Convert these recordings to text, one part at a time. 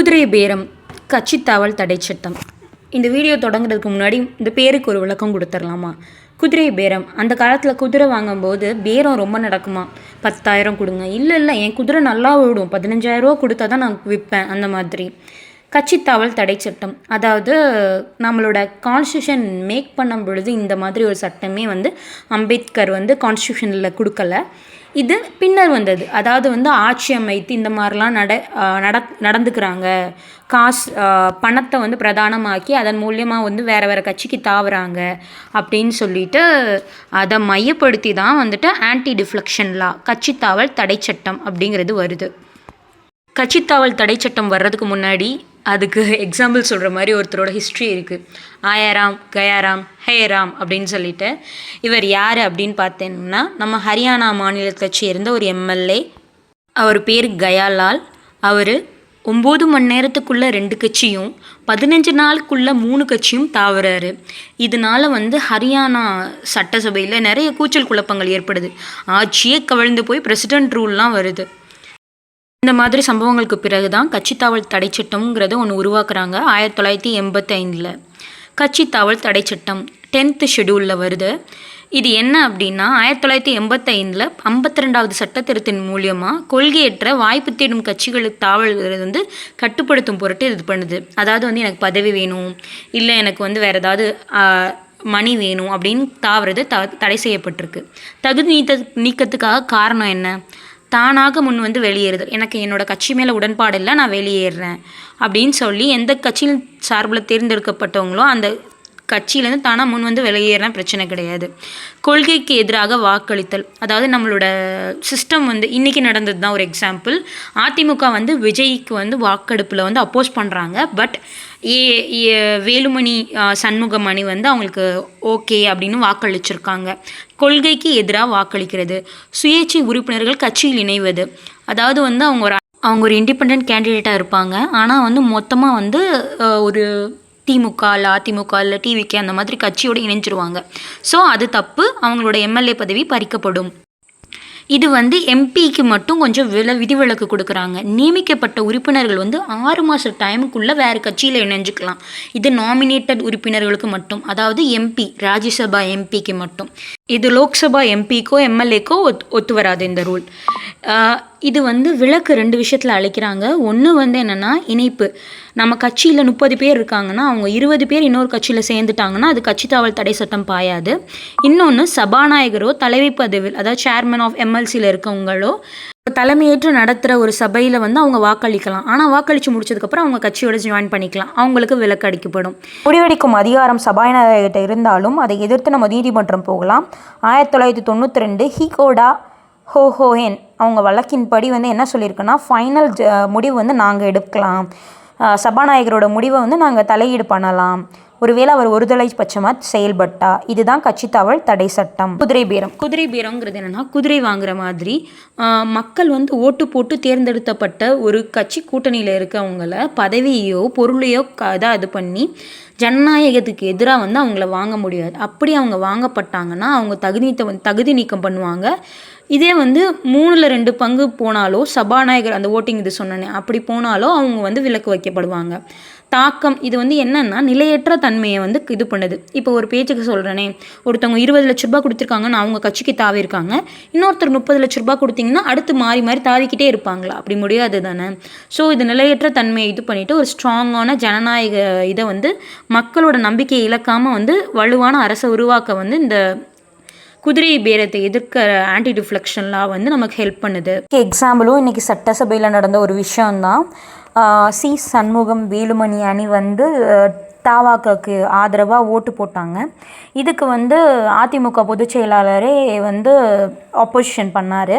குதிரை பேரம் கட்சித்தாவல் தடை சட்டம். இந்த வீடியோ தொடங்குறதுக்கு முன்னாடி இந்த பேருக்கு ஒரு விளக்கம் கொடுத்துடலாமா? குதிரை பேரம், அந்த காலத்தில் குதிரை வாங்கும்போது பேரம் ரொம்ப நடக்குமா. 10,000 கொடுங்க, இல்லை என் குதிரை நல்லா ஓடும், 15,000 ரூபா கொடுத்தா தான் நான் விற்பேன், அந்த மாதிரி. கட்சித்தாவல் தடை சட்டம், அதாவது நம்மளோட கான்ஸ்டியூஷன் மேக் பண்ணும் பொழுது இந்த மாதிரி ஒரு சட்டமே அம்பேத்கர் கான்ஸ்டியூஷனில் கொடுக்கல. இது பின்னர் வந்தது. அதாவது ஆட்சி அமைத்து இந்த மாதிரிலாம் நடந்துக்கிறாங்க. பணத்தை பிரதானமாக்கி அதன் மூலியமாக வேறு கட்சிக்கு தாவுறாங்க அப்படின்னு சொல்லிட்டு அதை மையப்படுத்தி தான் ஆன்டி டிஃப்ளெக்ஷன் லா, கட்சித்தாவல் தடை சட்டம் அப்படிங்கிறது வருது. கட்சித்தாவல் தடை சட்டம் வர்றதுக்கு முன்னாடி அதுக்கு எக்ஸாம்பிள் சொல்கிற மாதிரி ஒருத்தரோட ஹிஸ்ட்ரி இருக்குது. ஆயாராம் கயாராம் ஹேராம் அப்படின்னு சொல்லிட்டு. இவர் யார் அப்படின்னு பார்த்தீங்கன்னா, நம்ம ஹரியானா மாநிலத்தை சேர்ந்த ஒரு எம்எல்ஏ. அவர் பேர் கயாலால். அவர் 9 மணி நேரத்துக்குள்ளே 2 கட்சியும் 15 நாளுக்குள்ளே 3 கட்சியும் தாவுறாரு. இதனால் ஹரியானா சட்டசபையில் நிறைய கூச்சல் குழப்பங்கள் ஏற்படுது. ஆட்சியே கவிழ்ந்து போய் பிரசிடென்ட் ரூல்லாம் வருது. இந்த மாதிரி சம்பவங்களுக்கு பிறகு தான் கட்சித்தாவல் தடை சட்டம்ங்கிறத ஒன்று உருவாக்குறாங்க 1985. கட்சித்தாவல் தடை சட்டம் 10th ஷெடியூலில் வருது. இது என்ன அப்படின்னா, 1985 52வது சட்ட திருத்தின் மூலியமாக கொள்கையற்ற வாய்ப்பு தேடும் கட்சிகளுக்கு தாவல்கிறது கட்டுப்படுத்தும் பொருட்டு இது பண்ணுது. அதாவது எனக்கு பதவி வேணும், இல்லை எனக்கு வேறு ஏதாவது மணி வேணும் அப்படின்னு தாவுறது தடை செய்யப்பட்டிருக்கு. தகுதி நீக்கத்துக்காக காரணம் என்ன? தானாக முன் வெளியேறுதல். எனக்கு என்னோடய கட்சி மேலே உடன்பாடு இல்லை, நான் வெளியேறுறேன் அப்படின்னு சொல்லி எந்த கட்சியின் சார்பில் தேர்ந்தெடுக்கப்பட்டவங்களோ அந்த கட்சியிலேருந்து தானாக முன் வெளியேறினா பிரச்சனை கிடையாது. கொள்கைக்கு எதிராக வாக்களித்தல், அதாவது நம்மளோட சிஸ்டம் இன்றைக்கி நடந்தது தான் ஒரு எக்ஸாம்பிள். அதிமுக விஜய்க்கு வாக்கெடுப்பில் அப்போஸ் பண்ணுறாங்க. பட் வேலுமணி சண்முகமணி அவங்களுக்கு ஓகே அப்படின்னு வாக்களிச்சிருக்காங்க. கொள்கைக்கு எதிராக வாக்களிக்கிறது. சுயேட்சை உறுப்பினர்கள் கட்சியில் இணைவது, அதாவது அவங்க ஒரு இண்டிபெண்ட் கேண்டிடேட்டாக இருப்பாங்க. ஆனால் மொத்தமாக ஒரு திமுக இல்லை அதிமுக இல்லை டிவிகே அந்த மாதிரி கட்சியோடு இணைஞ்சிருவாங்க. ஸோ அது தப்பு. அவங்களோட எம்எல்ஏ பதவி பறிக்கப்படும். இது எம்பிக்கு மட்டும் கொஞ்சம் விதிவிலக்கு கொடுக்குறாங்க. நியமிக்கப்பட்ட உறுப்பினர்கள் 6 மாத டைமுக்குள்ளே வேறு கட்சியில் இணைஞ்சிக்கலாம். இது நாமினேட்டட் உறுப்பினர்களுக்கு மட்டும், அதாவது எம்பி, ராஜ்யசபா எம்பிக்கு மட்டும். இது லோக்சபா எம்பிக்கோ எம்எல்ஏக்கோ ஒத்து வராது இந்த ரூல். இது விலக்கு 2 விஷயத்தில் அழைக்கிறாங்க. ஒன்று என்னென்னா இணைப்பு. நம்ம கட்சியில் 30 பேர் இருக்காங்கன்னா அவங்க 20 பேர் இன்னொரு கட்சியில் சேர்ந்துட்டாங்கன்னா அது கட்சித்தாவல் தடை சட்டம் பாயாது. இன்னொன்று, சபாநாயகரோ தலைமை பதவியில், அதாவது சேர்மன் ஆஃப் எம்எல்சியில் இருக்கவங்களோ தலைமையேற்று நடத்துகிற ஒரு சபையில் அவங்க வாக்களிக்கலாம். ஆனால் வாக்களித்து முடிச்சதுக்கப்புறம் அவங்க கட்சியோட ஜாயின் பண்ணிக்கலாம். அவங்களுக்கு விலக்கு அளிக்கப்படும். முடிவெடுக்கும் அதிகாரம் சபாநாயகர்கிட்ட இருந்தாலும் அதை எதிர்த்து நம்ம நீதிமன்றம் போகலாம். 1992 ஹீகோடா ஹோஹோஹென் அவங்க வழக்கின்படி என்ன சொல்லியிருக்குன்னா, ஃபைனல் முடிவு நாங்கள் எடுக்கலாம். சபாநாயகரோட முடிவை நாங்கள் தலையீடு பண்ணலாம், ஒருவேளை அவர் ஒருதலை பட்சமாக செயல்பட்டா. இதுதான் கட்சித்தாவல் தடை சட்டம். குதிரை பேரங்கிறது என்னென்னா, குதிரை வாங்குற மாதிரி மக்கள் ஓட்டு போட்டு தேர்ந்தெடுக்கப்பட்ட ஒரு கட்சி கூட்டணியில் இருக்கவங்கள பதவியோ பொருளையோ இது பண்ணி ஜனநாயகத்துக்கு எதிராக அவங்கள வாங்க முடியாது. அப்படி அவங்க வாங்கப்பட்டாங்கன்னா அவங்க தகுதி நீக்கம் பண்ணுவாங்க. இதே 3ல் 2 பங்கு போனாலோ, சபாநாயகர் அந்த ஓட்டிங் இது சொன்னேன் அப்படி போனாலோ அவங்க விலக்கு வைக்கப்படுவாங்க. தாக்கம் இது என்னென்னா, நிலையற்ற தன்மையை இது பண்ணுது. இப்போ ஒரு பேச்சுக்கு சொல்கிறேனே, ஒருத்தவங்க 20 லட்ச ரூபா கொடுத்துருக்காங்கன்னு அவங்க கட்சிக்கு தாவிருக்காங்க. இன்னொருத்தர் 30 லட்ச ரூபா கொடுத்தீங்கன்னா அடுத்து மாறி தாவிக்கிட்டே இருப்பாங்களா? அப்படி முடியாது தானே. ஸோ இது நிலையற்ற தன்மையை இது பண்ணிவிட்டு ஒரு ஸ்ட்ராங்கான ஜனநாயக இதை மக்களோட நம்பிக்கையை இழக்காமல் வலுவான அரசை உருவாக்க இந்த குதிரை பேரத்தை எதிர்க்கிற ஆன்டி டிஃப்ளெக்ஷன் லா நமக்கு ஹெல்ப் பண்ணுது. எக்ஸாம்பிளும் இன்றைக்கி சட்டசபையில் நடந்த ஒரு விஷயந்தான். சி சண்முகம் வேலுமணி அணி தாவாக்கு ஆதரவாக ஓட்டு போட்டாங்க. இதுக்கு அதிமுக பொதுச் செயலாளரே ஆப்போசிஷன் பண்ணார்.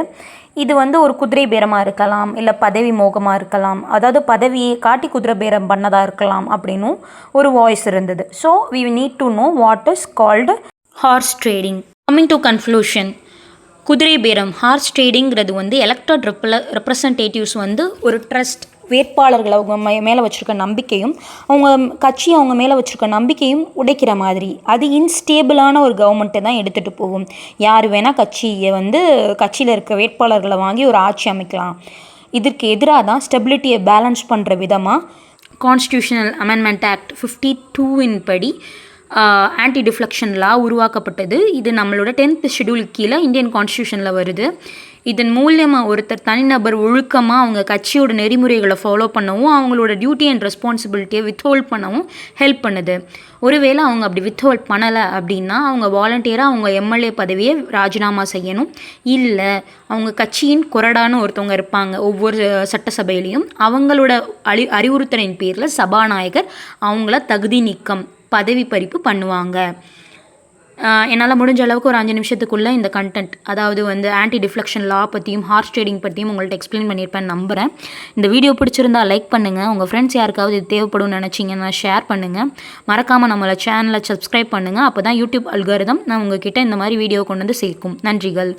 இது ஒரு குதிரை பேரமாக இருக்கலாம், இல்லை பதவி மோகமாக இருக்கலாம், அதாவது பதவியை காட்டி குதிரை பேரம் பண்ணதாக இருக்கலாம் அப்படின்னும் ஒரு வாய்ஸ் இருந்தது. So we need to know what is called horse trading. Coming to conclusion, குதிரை பேரம் ஹார்ஸ் ட்ரேடிங்கிறது எலெக்டட் ரெப்ரசன்டேட்டிவ்ஸ் ஒரு ட்ரஸ்ட், வேட்பாளர்கள் அவங்க மேலே வச்சுருக்க நம்பிக்கையும் அவங்க கட்சி அவங்க மேலே வச்சுருக்க நம்பிக்கையும் உடைக்கிற மாதிரி. அது இன்ஸ்டேபிளான ஒரு கவர்மெண்ட்டை தான் எடுத்துகிட்டு போகும். யார் வேணால் கட்சியை கட்சியில் இருக்க வேட்பாளர்களை வாங்கி ஒரு ஆட்சி அமைக்கலாம். இதற்கு எதிராக தான் ஸ்டெபிலிட்டியை பேலன்ஸ் பண்ணுற விதமாக கான்ஸ்டியூஷனல் அமெண்ட்மெண்ட் ஆக்ட் 52 படி ஆன்டி டிஃப்ளெக்ஷன் லா உருவாக்கப்பட்டது. இது நம்மளோட 10th ஷெட்யூல் கீழே இந்தியன் கான்ஸ்டியூஷனில் வருது. இதன் மூலியமாக ஒருத்தர் தனிநபர் ஒழுக்கமாக அவங்க கட்சியோட நெறிமுறைகளை ஃபாலோ பண்ணவும் அவங்களோட டியூட்டி அண்ட் ரெஸ்பான்சிபிலிட்டியை வித்ஹோல்ட் பண்ணவும் ஹெல்ப் பண்ணுது. ஒருவேளை அவங்க அப்படி வித்ஹோல்ட் பண்ணலை அப்படின்னா அவங்க வாலண்டியராக அவங்க எம்எல்ஏ பதவியை ராஜினாமா செய்யணும். இல்லை அவங்க கட்சியின் கொறடான்னு ஒருத்தவங்க இருப்பாங்க ஒவ்வொரு சட்டசபையிலையும், அவங்களோட அறிவுறுத்தலின் பேரில் சபாநாயகர் அவங்கள தகுதி நீக்கம் பதவி பறிப்பு பண்ணுவாங்க. என்னால் முடிஞ்ச அளவுக்கு ஒரு 5 நிமிஷத்துக்குள்ளே இந்த கண்டென்ட், அதாவது வந்து ஆன்டி டிஃப்ளெக்ஷன் லா பற்றியும் ஹார்ஸ் ட்ரேடிங் பற்றியும் உங்கள்கிட்ட எக்ஸ்பிளைன் பண்ணியிருப்பேன்னு நம்புகிறேன். இந்த வீடியோ பிடிச்சிருந்தால் லைக் பண்ணுங்கள். உங்கள் ஃப்ரெண்ட்ஸ் யாருக்காவது இது தேவைப்படும் நினச்சிங்கன்னா ஷேர் பண்ணுங்கள். மறக்காமல் நம்மளை சேனலை சப்ஸ்கிரைப் பண்ணுங்கள். அப்போ தான் யூடியூப் அல்காரிதம் நான் உங்ககிட்ட இந்த மாதிரி வீடியோ கொண்டு வந்து சேர்க்கும். நன்றிகள்.